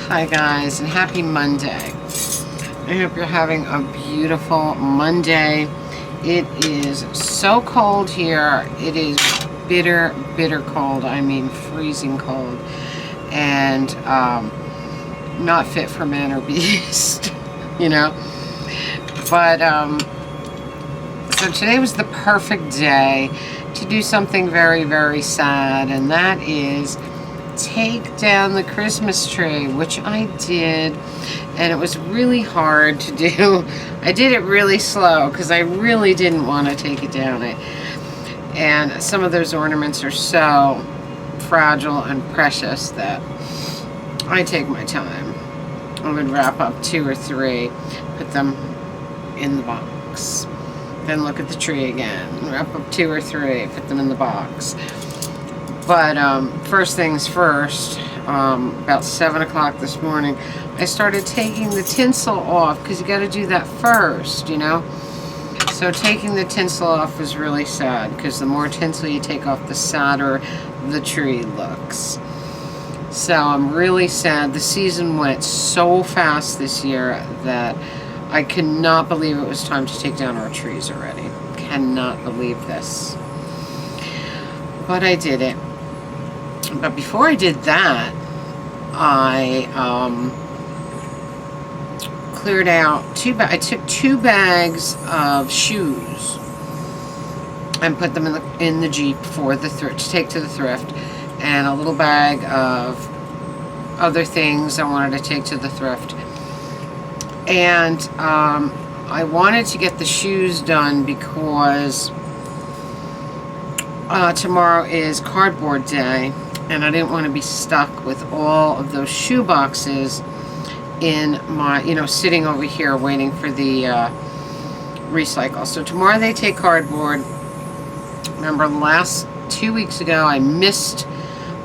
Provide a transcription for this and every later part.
Hi guys, and happy Monday. I hope you're having a beautiful Monday. It is so cold here. It is bitter, bitter cold. I mean freezing cold. And not fit for man or beast, you know. But so today was the perfect day to do something very, very sad, and that is take down the Christmas tree, which I did, and it was really hard to do. I did it really slow because I really didn't want to take it down. And some of those ornaments are so fragile and precious that I take my time. I would wrap up 2 or 3, put them in the box, then look at the tree again, wrap up 2 or 3, put them in the box. But first things first, about 7 o'clock this morning, I started taking the tinsel off, because you got to do that first, you know. So taking the tinsel off was really sad, because the more tinsel you take off, the sadder the tree looks. So I'm really sad. The season went so fast this year that I cannot believe it was time to take down our trees already. Cannot believe this. But I did it. But before I did that, I cleared out I took 2 bags of shoes and put them in the Jeep for the thrift, to take to the thrift, and a little bag of other things I wanted to take to the thrift. And I wanted to get the shoes done because tomorrow is cardboard day, and I didn't want to be stuck with all of those shoe boxes in my, sitting over here waiting for the recycle. So tomorrow they take cardboard. Remember, last 2 weeks ago I missed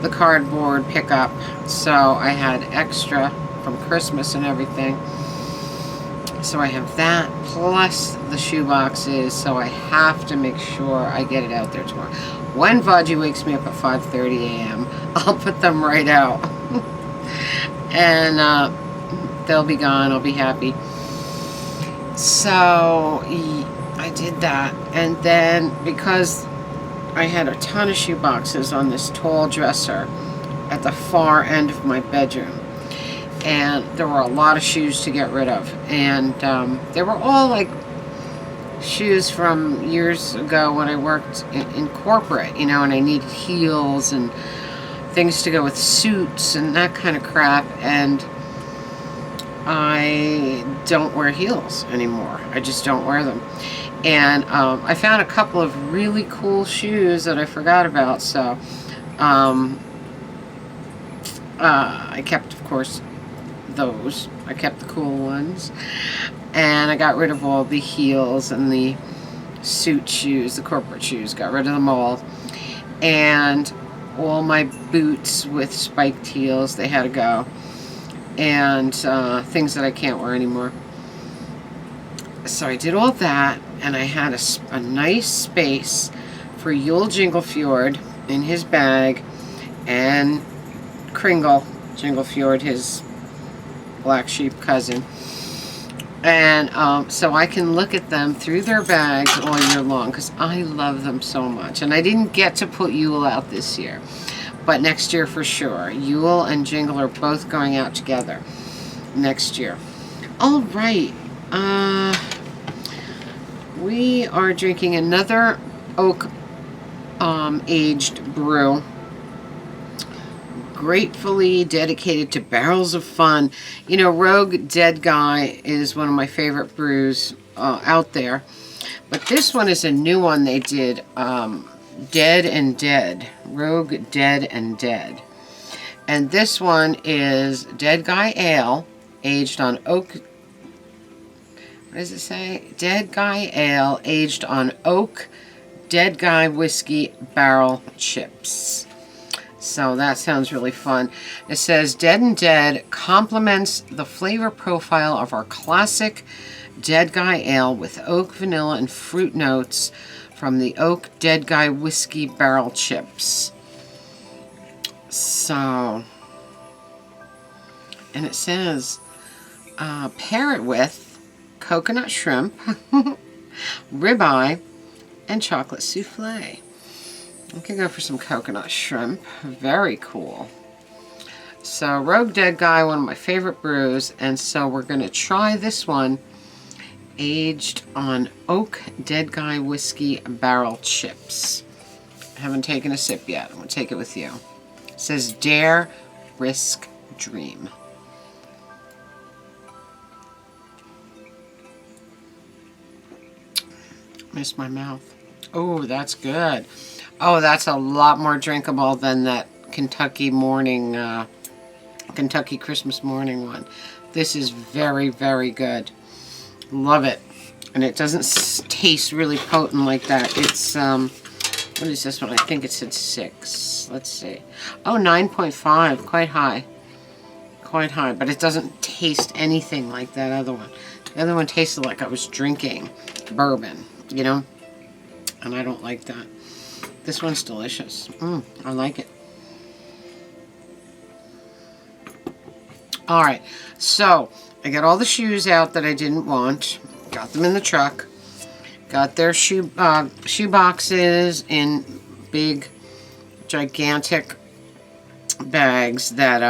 the cardboard pickup, so I had extra from Christmas and everything. So I have that plus the shoe boxes, so I have to make sure I get it out there tomorrow. When Vudgie wakes me up at 5:30 a.m., I'll put them right out. And they'll be gone. I'll be happy. So I did that. And then, because I had a ton of shoe boxes on this tall dresser at the far end of my bedroom, and there were a lot of shoes to get rid of, and they were all like shoes from years ago when I worked in corporate, and I needed heels and things to go with suits and that kind of crap, and I don't wear heels anymore. I just don't wear them. And I found a couple of really cool shoes that I forgot about, so I kept, of course, those. I kept the cool ones, and I got rid of all the heels and the suit shoes, the corporate shoes, got rid of them all, and all my boots with spiked heels, they had to go, and things that I can't wear anymore. So I did all that, and I had a nice space for Yule Jinglefjord in his bag, and Kringle Jinglefjord, his black sheep cousin, and so I can look at them through their bags all year long, because I love them so much. And I didn't get to put Yule out this year, but next year for sure. Yule and Jingle are both going out together next year. All right, we are drinking another oak aged brew, gratefully dedicated to barrels of fun. Rogue Dead Guy is one of my favorite brews out there, but this one is a new one they did, Dead and Dead, Rogue Dead and Dead. And this one is Dead Guy Ale, aged on oak, what does it say? Dead Guy Ale, aged on oak, Dead Guy whiskey barrel chips. So that sounds really fun. It says Dead and Dead complements the flavor profile of our classic Dead Guy Ale with oak, vanilla, and fruit notes from the oak Dead Guy whiskey barrel chips. So And it says, pair it with coconut shrimp, ribeye, and chocolate souffle. I can go for some coconut shrimp. Very cool. So Rogue Dead Guy, one of my favorite brews, and so we're going to try this one aged on Oak Dead Guy whiskey barrel chips. I haven't taken a sip yet. I'm going to take it with you. It says Dare, Risk, Dream. Missed my mouth. Oh, that's good. Oh, that's a lot more drinkable than that Kentucky morning, Kentucky Christmas morning one. This is very, very good. Love it. And it doesn't taste really potent like that. It's, what is this one? I think it said 6. Let's see. Oh, 9.5. Quite high. Quite high. But it doesn't taste anything like that other one. The other one tasted like I was drinking bourbon, you know? And I don't like that. This one's delicious. I like it. Alright, so I got all the shoes out that I didn't want. Got them in the truck. Got their shoe boxes in big, gigantic bags that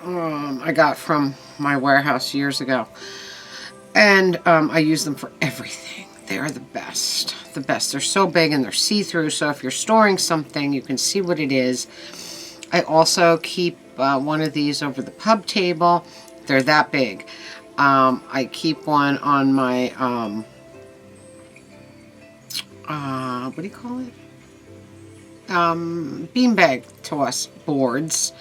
I got from my warehouse years ago. And I use them for everything. They're the best. The best. They're so big and they're see-through, so if you're storing something, you can see what it is. I also keep one of these over the pub table. They're that big. I keep one on my, what do you call it? Beanbag toss boards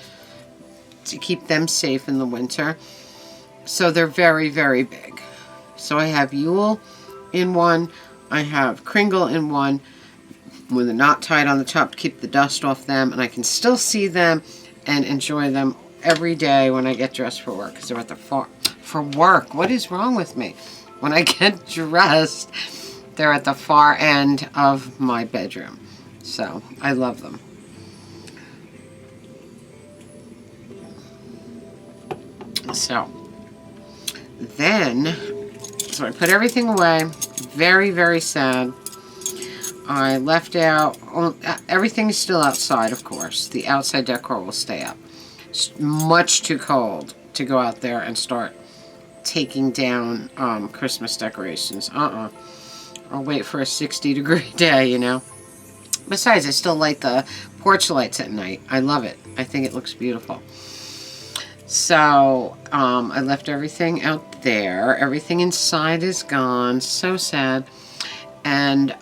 to keep them safe in the winter. So they're very, very big. So I have Yule in one. I have Kringle in one with a knot tied on the top to keep the dust off them. And I can still see them and enjoy them every day when I get dressed for work. Because they're at the far... For work? What is wrong with me? When I get dressed, they're at the far end of my bedroom. So, I love them. So, then... So I put everything away. Very, very sad. I left out... Everything is still outside, of course. The outside decor will stay up. It's much too cold to go out there and start taking down Christmas decorations. I'll wait for a 60-degree day, you know. Besides, I still light the porch lights at night. I love it. I think it looks beautiful. So, I left everything out there. Everything inside is gone. So sad. And,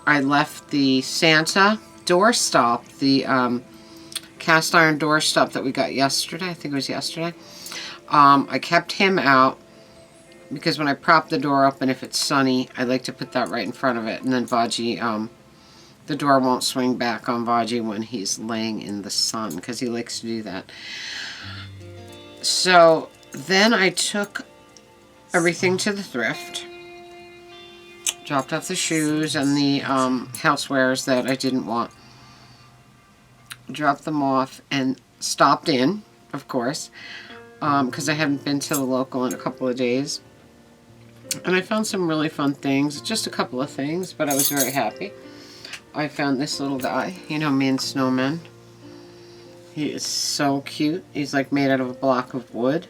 I left the Santa doorstop, the, cast iron doorstop that we got yesterday. I think it was yesterday. I kept him out because when I prop the door open, if it's sunny, I like to put that right in front of it. And then Vaji, the door won't swing back on Vaji when he's laying in the sun because he likes to do that. So then I took everything to the thrift. Dropped off the shoes and the housewares that I didn't want. Dropped them off and stopped in, of course, because I haven't been to the local in a couple of days. And I found some really fun things, just a couple of things, but I was very happy. I found this little guy, you know, me and snowmen. He is so cute. He's like made out of a block of wood.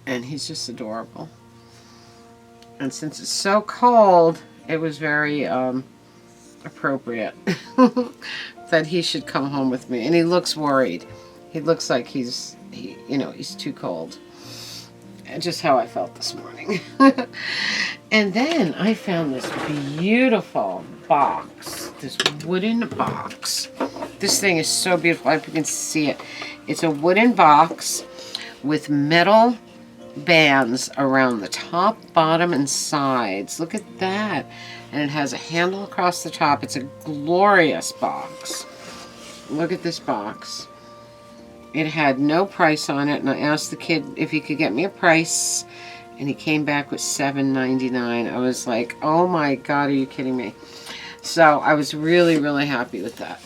And he's just adorable. And since it's so cold, it was very appropriate that he should come home with me. And he looks worried. He looks like he's too cold. And just how I felt this morning. And then I found this beautiful box. This wooden box. This thing is so beautiful. I hope you can see it. It's a wooden box with metal bands around the top, bottom, and sides. Look at that. And it has a handle across the top. It's a glorious box. Look at this box. It had no price on it, and I asked the kid if he could get me a price, and he came back with $7.99. I was like, oh my God, are you kidding me? So I was really, really happy with that.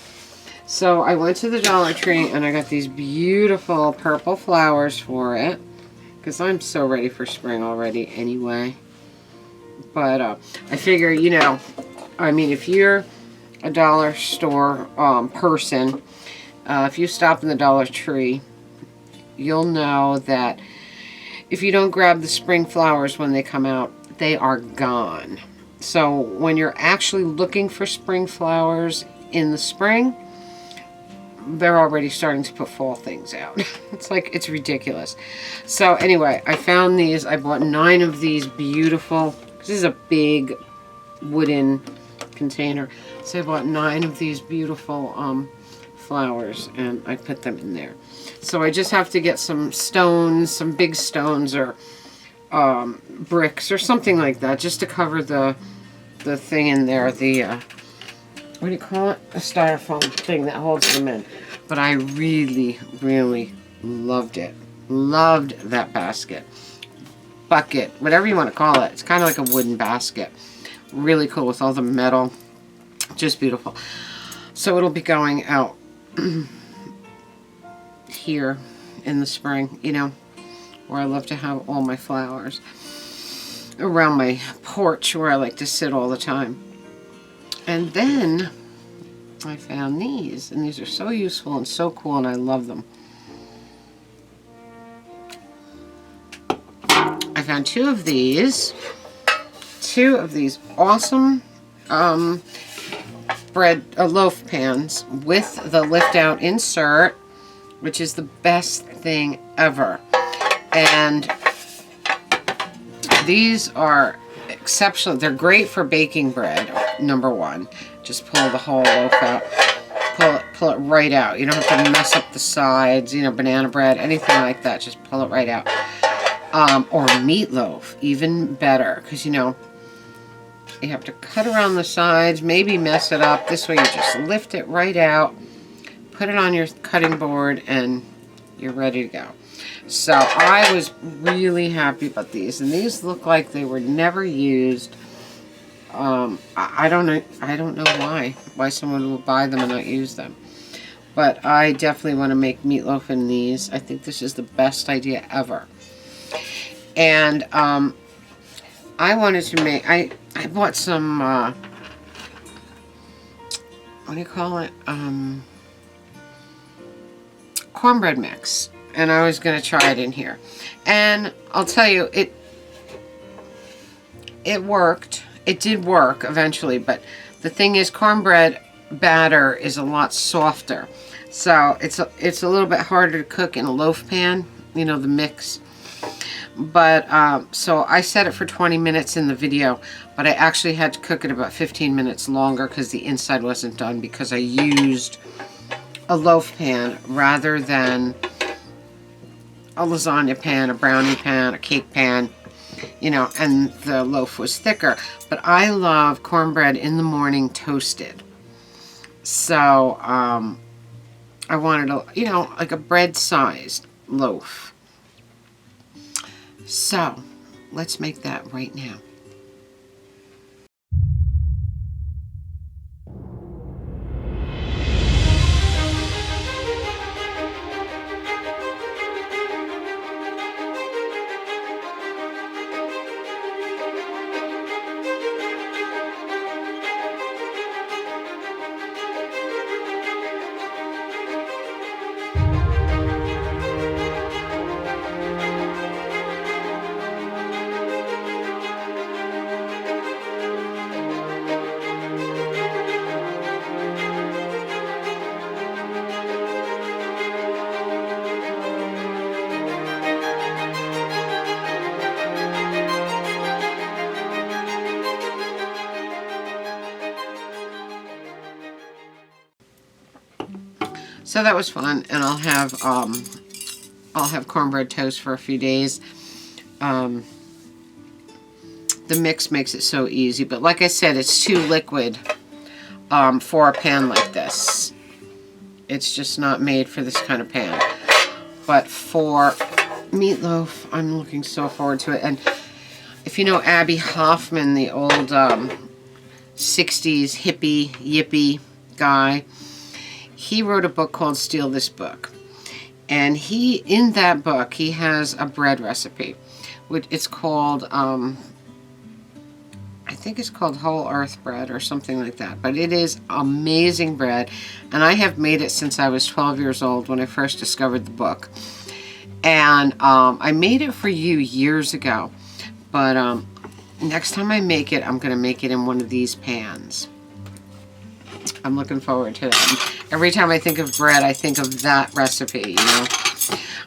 So I went to the Dollar Tree and I got these beautiful purple flowers for it, because I'm so ready for spring already anyway. But I figure, you know, I mean, if you're a dollar store person, if you stop in the Dollar Tree, you'll know that if you don't grab the spring flowers when they come out, they are gone. So when you're actually looking for spring flowers in the spring, they're already starting to put fall things out. It's like, it's ridiculous. So anyway, I found these. I bought 9 of these beautiful, this is a big wooden container. So I bought 9 of these beautiful flowers, and I put them in there. So I just have to get some stones, some big stones, or bricks or something like that, just to cover the thing in there, the what do you call it? A styrofoam thing that holds them in. But I really, really loved it. Loved that basket. Bucket, whatever you want to call it. It's kind of like a wooden basket. Really cool with all the metal. Just beautiful. So it'll be going out here in the spring, you know, where I love to have all my flowers. Around my porch where I like to sit all the time. And then I found these, and these are so useful and so cool, and I love them. I found 2 of these awesome loaf pans with the lift out insert, which is the best thing ever. And these are exceptional. They're great for baking bread, number 1. Just pull the whole loaf out. Pull it right out. You don't have to mess up the sides, you know, banana bread, anything like that. Just pull it right out. Or meatloaf, even better, because, you know, you have to cut around the sides, maybe mess it up. This way you just lift it right out, put it on your cutting board, and you're ready to go. So I was really happy about these, and these look like they were never used. I don't know why someone will buy them and not use them. But I definitely want to make meatloaf in these. I think this is the best idea ever. And I wanted to make, I bought some, what do you call it? Cornbread mix. And I was going to try it in here. And I'll tell you, it worked. It did work eventually, but the thing is, cornbread batter is a lot softer. So it's a little bit harder to cook in a loaf pan, you know, the mix. But so I set it for 20 minutes in the video, but I actually had to cook it about 15 minutes longer because the inside wasn't done, because I used a loaf pan rather than a lasagna pan, a brownie pan, a cake pan, you know, and the loaf was thicker. But I love cornbread in the morning toasted. So I wanted a, you know, like a bread-sized loaf. So let's make that right now. So that was fun, and I'll have cornbread toast for a few days. The mix makes it so easy, but like I said, it's too liquid for a pan like this. It's just not made for this kind of pan. But for meatloaf, I'm looking so forward to it. And if you know Abby Hoffman, the old 60s hippie, yippie guy, he wrote a book called Steal This Book. And in that book, he has a bread recipe. It's called, I think it's called Whole Earth Bread or something like that. But it is amazing bread. And I have made it since I was 12 years old when I first discovered the book. And I made it for you years ago. But next time I make it, I'm going to make it in one of these pans. I'm looking forward to that. Every time I think of bread, I think of that recipe, you know.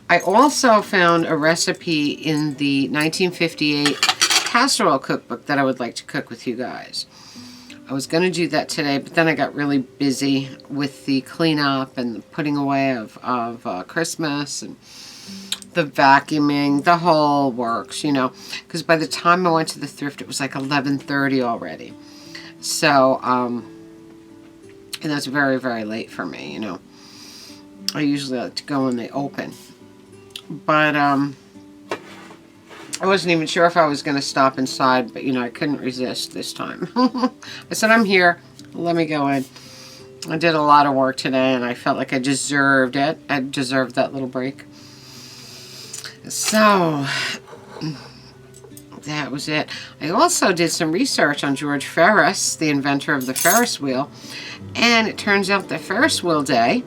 I also found a recipe in the 1958 casserole cookbook that I would like to cook with you guys. I was going to do that today, but then I got really busy with the cleanup and the putting away of Christmas and the vacuuming, the whole works, you know. Because by the time I went to the thrift, it was like 11:30 already. So, and that's very, very late for me, you know. I usually like to go when they open. But, I wasn't even sure if I was going to stop inside, but, you know, I couldn't resist this time. I said, I'm here. Let me go in. I did a lot of work today, and I felt like I deserved it. I deserved that little break. So, that was it. I also did some research on George Ferris, the inventor of the Ferris wheel. And it turns out that Ferris wheel day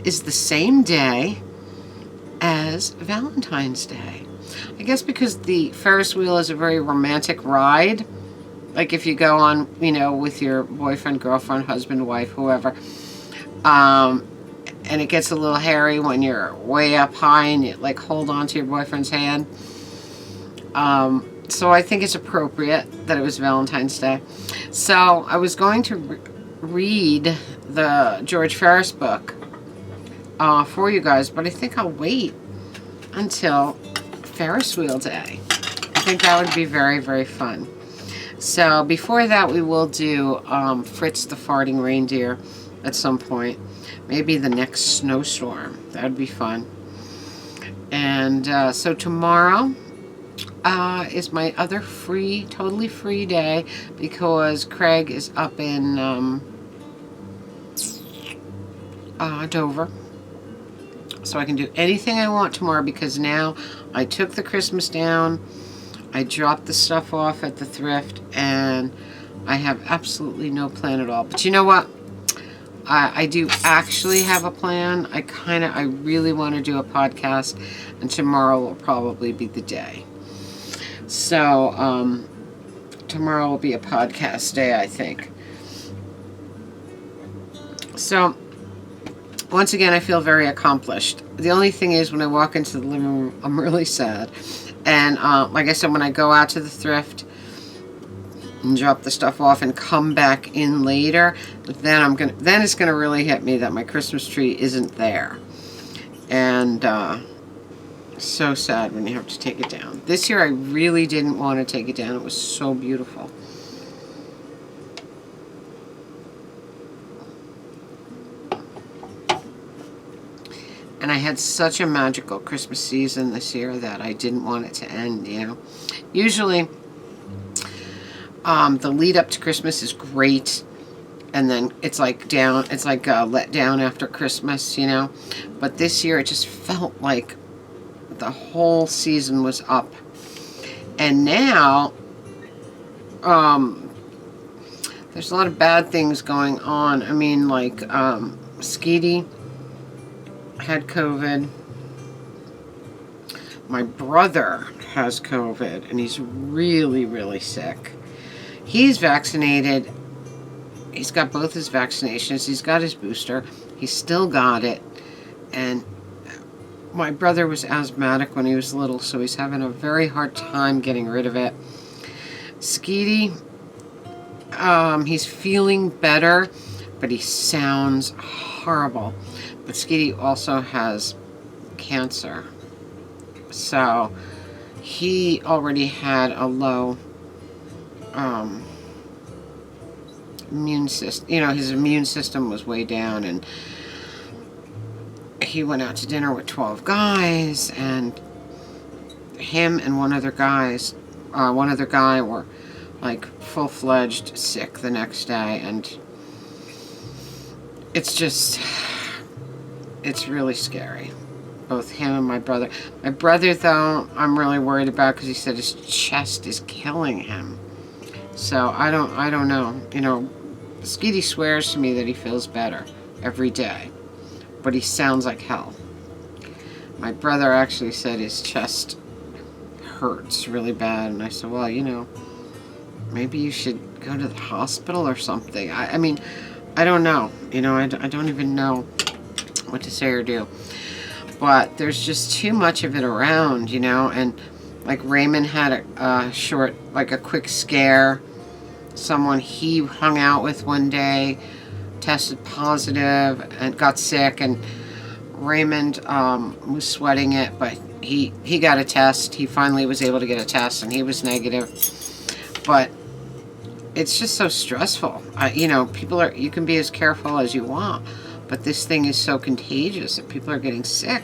is the same day as Valentine's Day. I guess because the Ferris wheel is a very romantic ride. Like if you go on, you know, with your boyfriend, girlfriend, husband, wife, whoever. And it gets a little hairy when you're way up high and you like hold on to your boyfriend's hand. So I think it's appropriate that it was Valentine's Day. So I was going to read the George Ferris book for you guys, but I think I'll wait until Ferris wheel day. I think that would be very, very fun. So before that, we will do Fritz the Farting Reindeer at some point. Maybe the next snowstorm. That would be fun. And so tomorrow is my other free, totally free day because Craig is up in Dover. So I can do anything I want tomorrow because now I took the Christmas down, I dropped the stuff off at the thrift, and I have absolutely no plan at all. But you know what? I do actually have a plan. I really want to do a podcast, and tomorrow will probably be the day. So, tomorrow will be a podcast day, I think. So, once again, I feel very accomplished. The only thing is, when I walk into the living room, I'm really sad. And, like I said, when I go out to the thrift and drop the stuff off and come back in later, then it's gonna really hit me that my Christmas tree isn't there. And, so sad when you have to take it down. This year I really didn't want to take it down. It was so beautiful. And I had such a magical Christmas season this year that I didn't want it to end, you know. Usually, the lead up to Christmas is great. And then it's like let down after Christmas, you know. But this year it just felt like the whole season was up. And now, there's a lot of bad things going on. I mean, like, Skeety had COVID. My brother has COVID, and he's really, really sick. He's vaccinated. He's got both his vaccinations. He's got his booster. He's still got it. And my brother was asthmatic when he was little, so he's having a very hard time getting rid of it. Skeety, he's feeling better, but he sounds horrible. But Skeety also has cancer. So he already had a low immune system. You know, his immune system was way down, and he went out to dinner with 12 guys, and him and one other guy were like full-fledged sick the next day, and it's just, it's really scary. Both him and my brother. My brother, though, I'm really worried about because he said his chest is killing him. So I don't know. You know, Skeety swears to me that he feels better every day, but he sounds like hell. My brother actually said his chest hurts really bad, and I said, well, you know, maybe you should go to the hospital or something. I mean, I don't know. You know, I don't even know what to say or do. But there's just too much of it around, you know, and like Raymond had a short, like a quick scare. Someone he hung out with one day tested positive and got sick, and Raymond was sweating it, but he got a test. He finally was able to get a test, and he was negative. But it's just so stressful. You know, you can be as careful as you want, but this thing is so contagious that people are getting sick.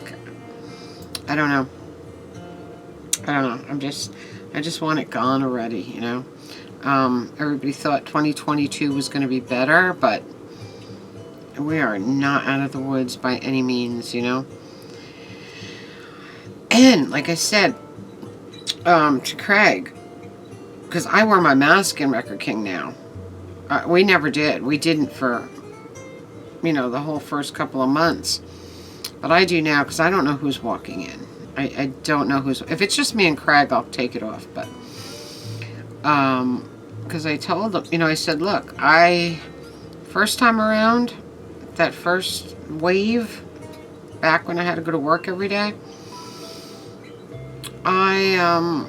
I don't know. I just want it gone already, you know. Everybody thought 2022 was going to be better, but we are not out of the woods by any means, you know. And like I said to Craig, because I wear my mask in Record King now. We never did. We didn't for, you know, the whole first couple of months. But I do now because I don't know who's walking in. I don't know who's... If it's just me and Craig, I'll take it off. But, because I told them, you know, I said, look, first time around, that first wave, back when I had to go to work every day, I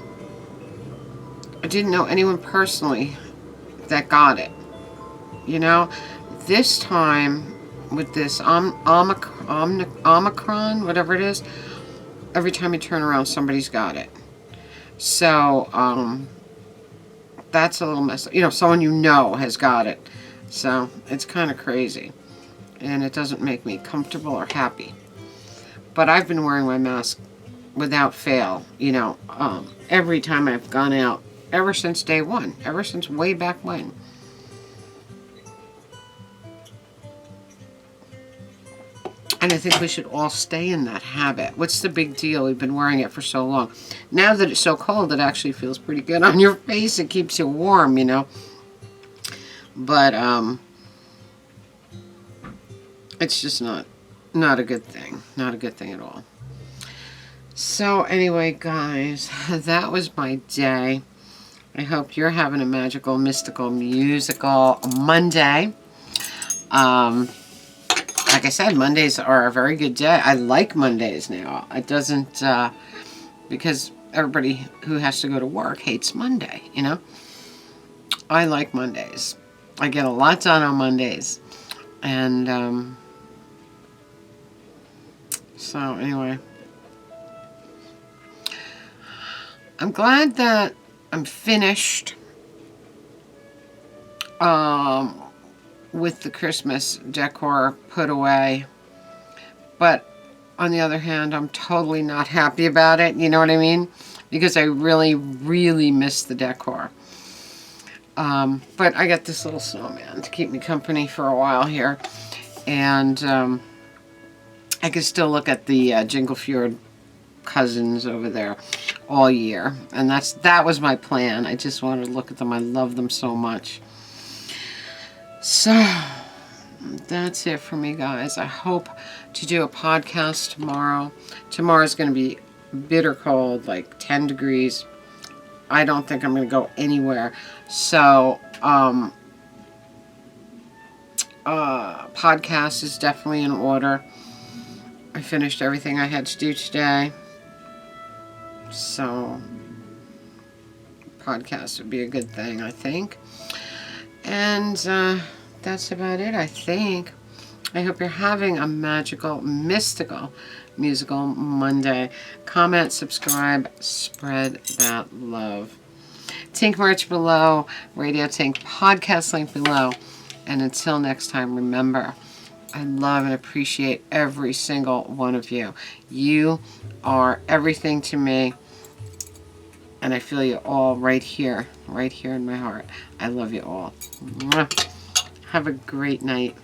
didn't know anyone personally that got it. You know, this time with this Omicron, whatever it is, every time you turn around, somebody's got it. So, that's a little messed up. You know, someone you know has got it. So, it's kind of crazy. And it doesn't make me comfortable or happy. But I've been wearing my mask without fail, you know, every time I've gone out, ever since day one, ever since way back when. And I think we should all stay in that habit. What's the big deal? We've been wearing it for so long. Now that it's so cold, it actually feels pretty good on your face. It keeps you warm, you know. But, it's just not a good thing. Not a good thing at all. So, anyway, guys, that was my day. I hope you're having a magical, mystical, musical Monday. Like I said, Mondays are a very good day. I like Mondays now. It doesn't, because everybody who has to go to work hates Monday, you know? I like Mondays. I get a lot done on Mondays. And, so, anyway. I'm glad that I'm finished with the Christmas decor put away. But on the other hand, I'm totally not happy about it. You know what I mean? Because I really, really miss the decor. But I got this little snowman to keep me company for a while here. And I can still look at the Jingle Fjord cousins over there all year, and that was my plan. I just wanted to look at them. I love them so much. So that's it for me, guys. I hope to do a podcast tomorrow. Tomorrow's going to be bitter cold, like 10 degrees. I don't think I'm going to go anywhere. So podcast is definitely in order. I finished everything I had to do today. So, podcast would be a good thing, I think. And that's about it, I think. I hope you're having a magical, mystical, musical Monday. Comment, subscribe, spread that love. Tink merch below, Radio Tink podcast link below. And until next time, remember, I love and appreciate every single one of you. You are everything to me. And I feel you all right here in my heart. I love you all. Have a great night.